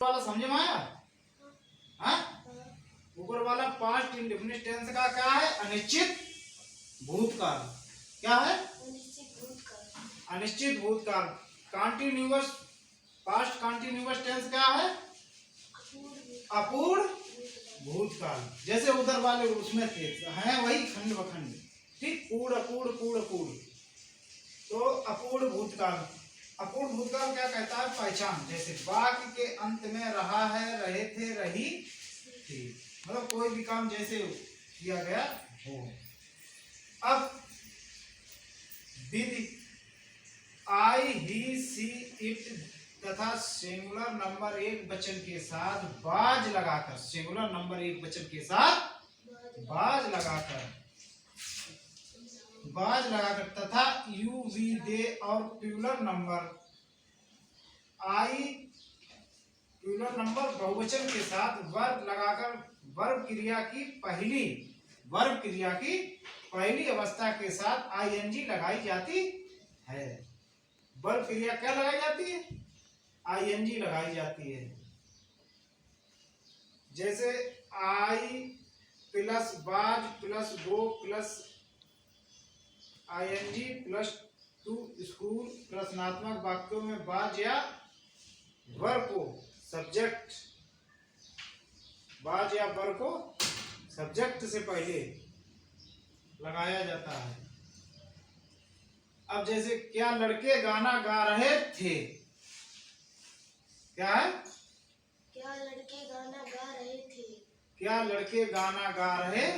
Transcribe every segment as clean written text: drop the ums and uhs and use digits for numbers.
वाला समझ में आया? हाँ, ऊपर वाला पास्ट इंडेफिनिट टेंस का क्या है? अनिश्चित भूतकाल। क्या है? अनिश्चित भूतकाल। कॉन्टिन्यूअस पास्ट कॉन्टिन्यूअस टेंस क्या है? अपूर्ण भूतकाल। जैसे उधर वाले उसमें थे हैं वही खंड बखंड, ठीक, पूर्ण अपूर्ण पूर्ण अपूर्ण। तो अपूर्ण भूतकाल, अपूर्ण भूतकाल क्या कहता है? पहचान। जैसे वाक्य के अंत में रहा है, रहे थे, रही थी, मतलब कोई भी काम जैसे किया गया हो। अब विधि आई ही सी इट तथा सिंगुलर नंबर एक वचन के साथ बाज लगाकर, सिंगुलर नंबर एक वचन के साथ बाज लगाकर तथा यू वी दे और प्लूरल नंबर आई प्लूरल नंबर बहुवचन के साथ वर्ब लगाकर वर्ब क्रिया की पहली अवस्था के साथ आईएनजी लगाई जाती है। वर्ब क्रिया क्या लगाई जाती है? आईएनजी लगाई जाती है। जैसे I plus was plus go plus ING plus to school. प्रश्नात्मक वाक्यों में बाज या वर्ब को सब्जेक्ट से पहले लगाया जाता है। अब जैसे क्या लड़के गाना गा रहे थे? क्या है? क्या लड़के गाना गा रहे थे? क्या लड़के गाना गा रहे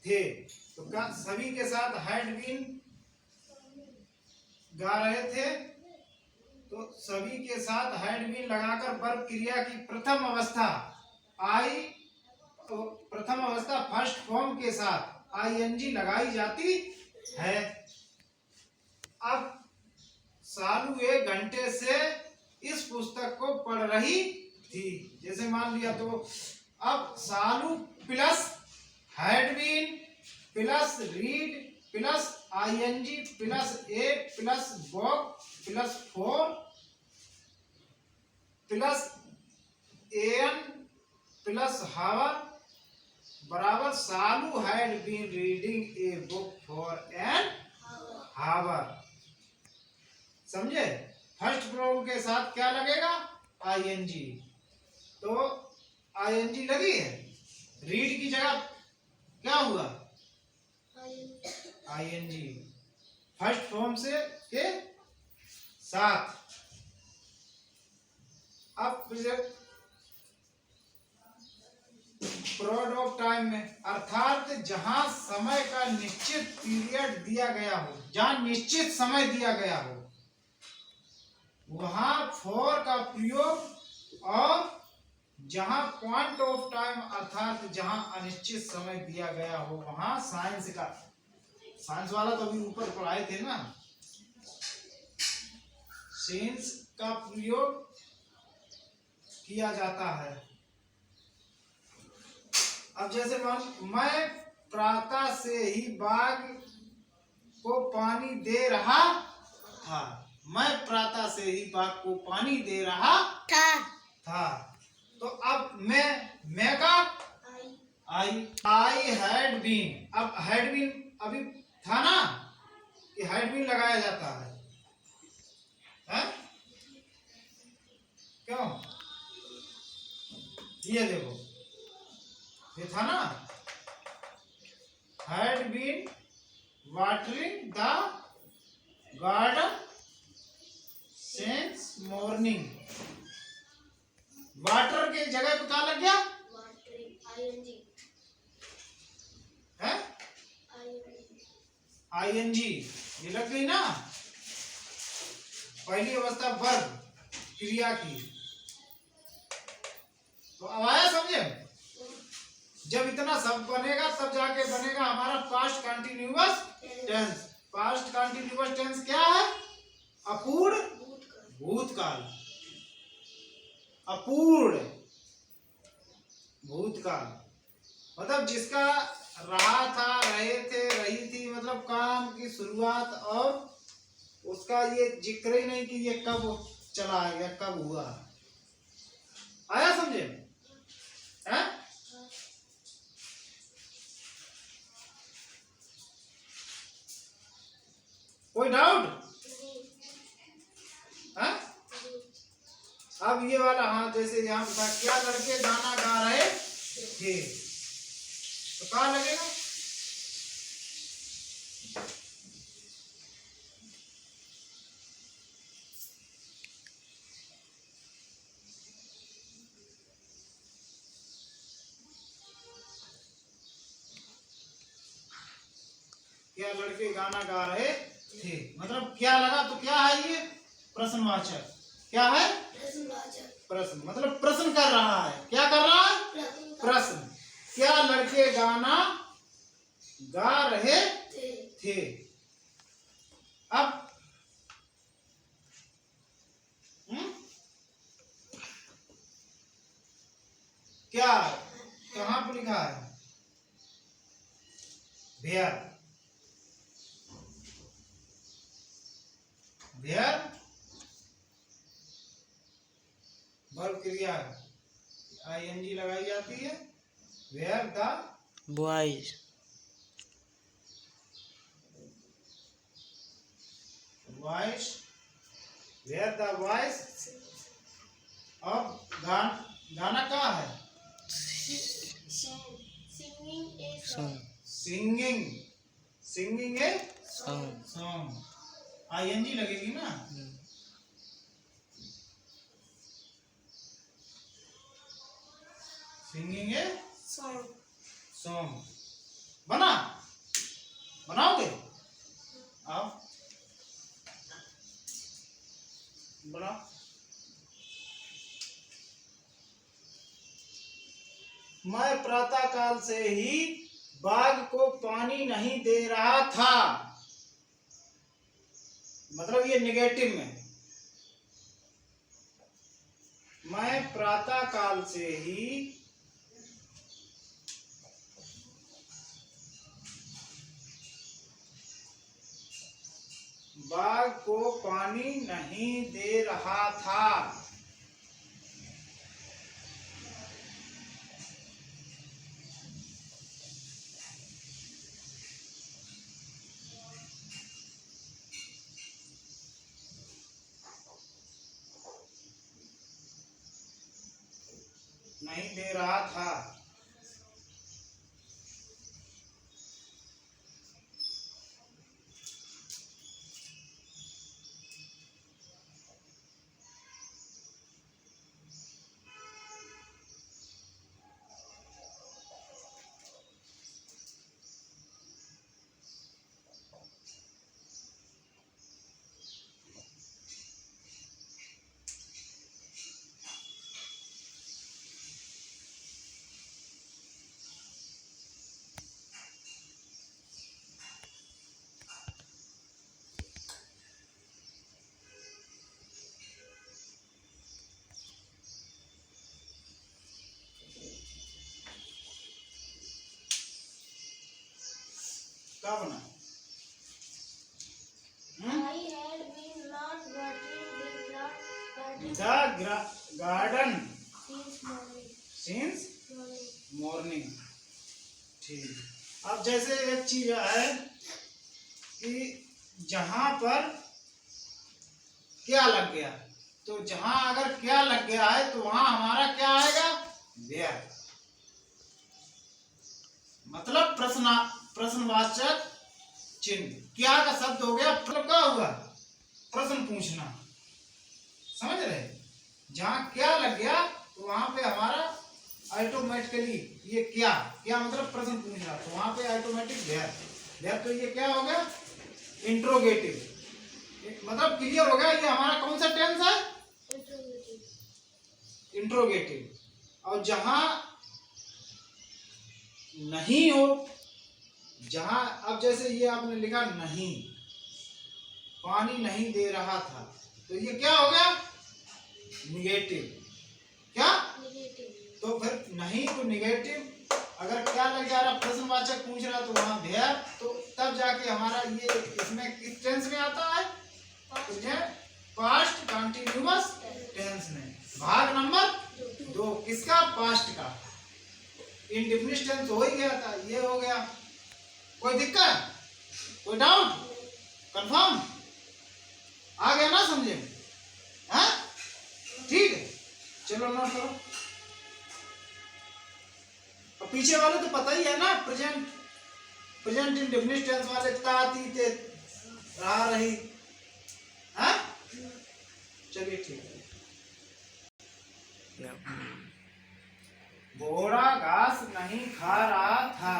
थे? तो क्या सभी के साथ हैड बीन गा रहे थे? तो सभी के साथ हैड बीन लगाकर वर्ब क्रिया की प्रथम अवस्था फर्स्ट फॉर्म के साथ आईएनजी लगाई जाती है। अब सालू 1 घंटे से इस पुस्तक को पढ़ रही थी। जैसे मान लिया तो अब Salu plus had been plus read plus ING plus a plus book plus 4 plus an plus hour बराबर Salu had been reading a book for an hour. समझे? फर्स्ट फॉर्म के साथ क्या लगेगा? आईएनजी। तो आईएनजी लगी है, रीड की जगह क्या हुआ? आईएनजी फर्स्ट फॉर्म से के साथ। अब प्रोड ऑफ टाइम में, अर्थात जहां समय का निश्चित पीरियड दिया गया हो, जहां निश्चित समय दिया गया हो, वहां फॉर का प्रयोग, और जहां पॉइंट ऑफ टाइम अर्थात जहां अनिश्चित समय दिया गया हो वहां साइंस वाला तो अभी ऊपर पढ़ाए थे ना, सेंस का प्रयोग किया जाता है। अब जैसे मैं प्रातः से ही बाग को पानी दे रहा था। मैं प्रातः से ही बाग को पानी दे रहा था। तो अब मैं का आई हैड बीन, अब हैड बीन अभी था ना, कि हैड बीन लगाया जाता है? क्यों? ये देखो, ये था ना, had been watering the garden since morning. Water के जगह पे क्या लग गया? है आईएनजी, ये लग गई ना, पहली अवस्था वर्ब क्रिया की। तो अब आया समझे? जब इतना सब बनेगा तब जाके बनेगा हमारा past continuous tense. Past continuous tense क्या है? अपूर्ण भूतकाल। अपूर्ण भूतकाल मतलब जिसका रहा था, रहे थे, रही थी, मतलब काम की शुरुआत, और उसका ये जिक्र ही नहीं कि ये कब चला गया, कब हुआ। आया समझे? हैं? कोई डाउट? हैं? अब ये वाला, हाँ जैसे यहाँ था, क्या लड़के गाना गा रहे थे, तो कहाँ लगेगा? क्या लड़के गाना गा रहे थे, मतलब क्या लगा, तो क्या है ये? प्रश्नवाचक। क्या है? प्रश्न, मतलब प्रश्न कर रहा है। क्या कर रहा है? प्रश्न। क्या लड़के गाना गा रहे थे? अब क्या कहाँ पे लिखा है? वेयर। वेयर वर्ब क्रिया आईएनजी लगाई जाती है। Where the boys voice, where the voice of गाना कहाँ है? Singing. Singing a song. I N G लगेगी ना। Singing a song. बनाओगे? आओ बनाओ। मैं प्रातः काल से ही बाग को पानी नहीं दे रहा था, मतलब ये निगेटिव में। मैं प्रातः काल से ही बाग को पानी नहीं दे रहा था। नहीं दे रहा था। क्या बना? The garden since morning। ठीक। अब जैसे एक चीज है कि जहां पर क्या लग गया, तो जहां अगर क्या लग गया है तो वहां हमारा क्या आएगा? वेयर। मतलब प्रश्नवाचक चिन्ह। क्या का शब्द हो गया, मतलब क्या हुआ? प्रश्न पूछना। समझ रहे? जहां क्या लग गया तो वहां पे हमारा ऑटोमेटिकली ये क्या मतलब प्रश्न पूछना, तो वहां पे ऑटोमेटिक वेयर। तो ये क्या हो गया? इंट्रोगेटिव। मतलब क्लियर हो गया, ये हमारा कौन सा टेंस है? इंट्रोगेटिव। और जहां नहीं हो, जहां अब जैसे ये आपने लिखा नहीं, पानी नहीं दे रहा था, तो ये क्या हो गया? निगेटिव। क्या? तो फिर नहीं तो निगेटिव। अगर क्या लग जा रहा, प्रश्नवाचक पूछ रहा, तो वहां वेयर, तो तब जाके हमारा ये इसमें किस टेंस में आता है? पास्ट कंटिन्यूअस टेंस में। भाग नंबर 2 किसका? पास्ट का। इंडेफिनिट टेंस हो ही गया था, ये हो गया। कोई दिक्कत, कोई डाउट, कंफर्म आ गया ना? समझे? हाँ ठीक है, चलो नोट करो। और पीछे वाले तो पता ही है ना, प्रेजेंट इंडेफिनिट टेंस वाले ता, ती, ते, रहा, रही। हाँ चलिए ठीक है। घोड़ा घास नहीं खा रहा था।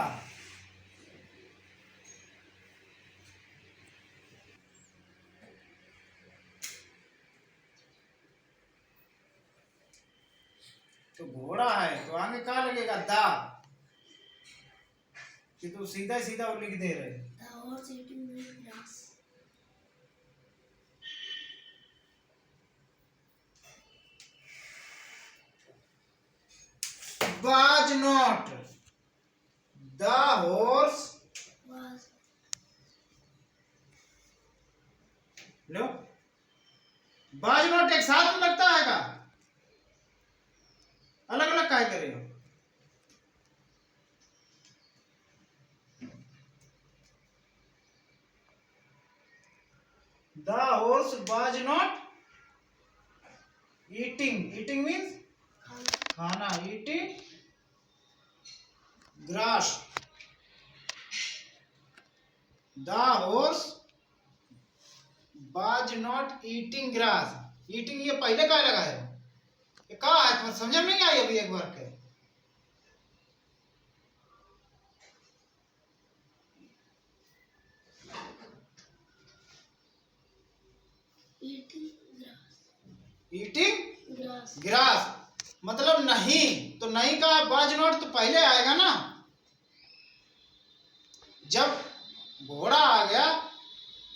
तो घोड़ा है तो आगे क्या लगेगा? दा, कि तू सीधा सीधा वो लिख दे रहे। The horse eating the grass. Was not the horse, Was low was not एक साथ में लगता है का? अलग अलग काय करे हो? The horse was not eating. Eating means खाना, eating grass. The horse was not eating grass. Eating ये पहले क्या लगा है? ये क्या है? तुम्हें समझ में नहीं आई अभी एक बार के? eating grass. Eating Grass. Grass मतलब नहीं, तो नहीं का बाज नोट तो पहले आएगा ना। जब घोड़ा आ गया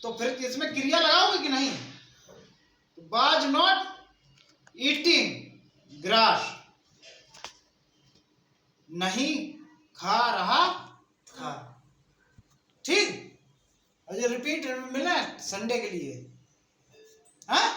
तो फिर इसमें क्रिया लगाओगे कि नहीं? तो बाज नॉट ईटिंग ग्रास, नहीं खा रहा था। ठीक, अजय रिपीट मिला संडे के लिए। हाँ